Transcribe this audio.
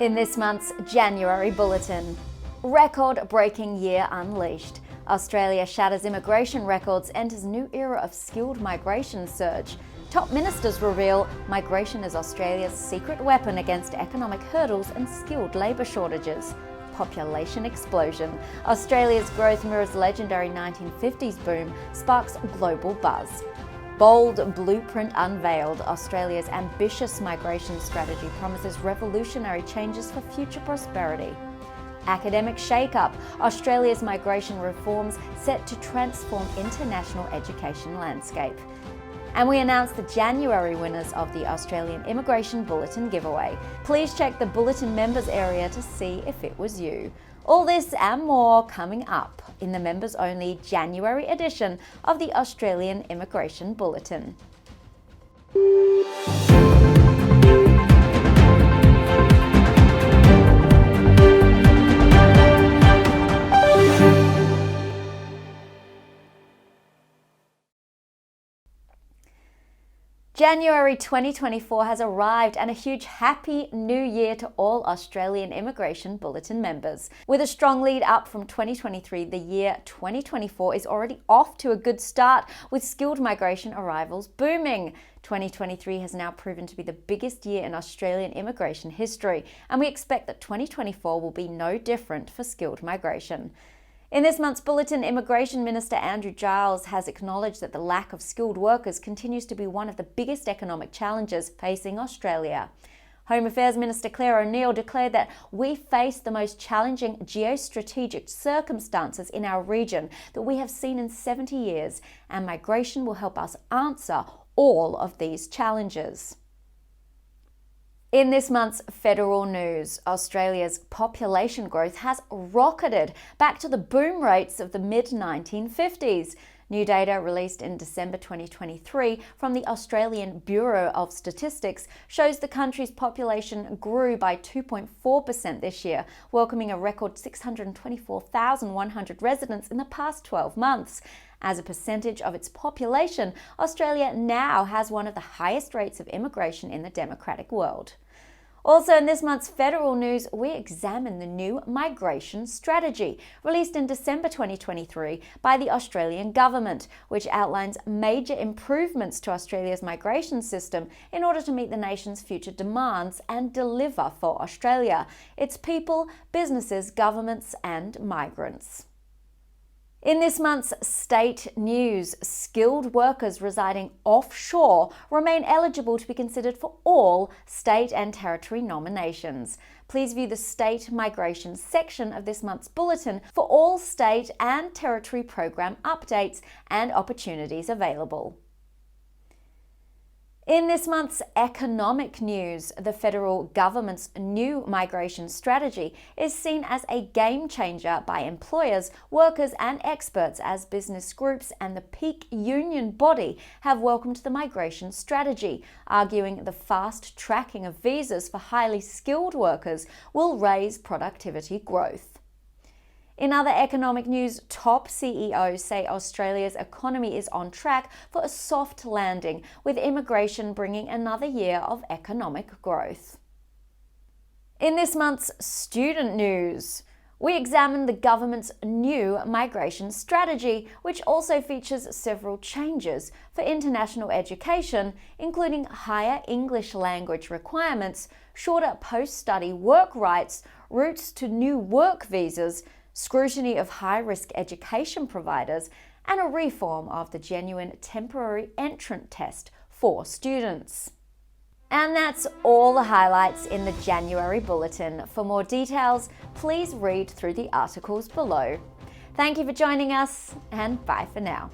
In this month's January Bulletin, record-breaking year unleashed. Australia shatters immigration records, enters new era of skilled migration surge. Top ministers reveal migration is Australia's secret weapon against economic hurdles and skilled labour shortages. Population explosion. Australia's growth mirrors legendary 1950s boom, sparks global buzz. Bold blueprint unveiled. Australia's ambitious migration strategy promises revolutionary changes for future prosperity. Academic shakeup. Australia's migration reforms set to transform international education landscape. And we announced the January winners of the Australian Immigration Bulletin giveaway. Please check the Bulletin Members area to see if it was you. All this and more coming up in the members-only January edition of the Australian Immigration Bulletin. January 2024 has arrived, and a huge happy new year to all Australian Immigration Bulletin members. With a strong lead up from 2023, the year 2024 is already off to a good start, with skilled migration arrivals booming. 2023 has now proven to be the biggest year in Australian immigration history, and we expect that 2024 will be no different for skilled migration. In this month's bulletin, Immigration Minister Andrew Giles has acknowledged that the lack of skilled workers continues to be one of the biggest economic challenges facing Australia. Home Affairs Minister Claire O'Neil declared that we face the most challenging geostrategic circumstances in our region that we have seen in 70 years, and migration will help us answer all of these challenges. In this month's federal news, Australia's population growth has rocketed back to the boom rates of the mid-1950s. New data released in December 2023 from the Australian Bureau of Statistics shows the country's population grew by 2.4% this year, welcoming a record 624,100 residents in the past 12 months. As a percentage of its population, Australia now has one of the highest rates of immigration in the democratic world. Also in this month's federal news, we examine the new migration strategy released in December 2023 by the Australian government, which outlines major improvements to Australia's migration system in order to meet the nation's future demands and deliver for Australia, its people, businesses, governments and migrants. In this month's state news, skilled workers residing offshore remain eligible to be considered for all state and territory nominations. Please view the state migration section of this month's bulletin for all state and territory program updates and opportunities available. In this month's economic news, the federal government's new migration strategy is seen as a game changer by employers, workers and experts, as business groups and the peak union body have welcomed the migration strategy, arguing the fast tracking of visas for highly skilled workers will raise productivity growth. In other economic news, top CEOs say Australia's economy is on track for a soft landing, with immigration bringing another year of economic growth. In this month's student news, we examine the government's new migration strategy, which also features several changes for international education, including higher English language requirements, shorter post-study work rights, routes to new work visas, scrutiny of high-risk education providers, and a reform of the genuine temporary entrant test for students. And that's all the highlights in the January Bulletin. For more details, please read through the articles below. Thank you for joining us, and bye for now.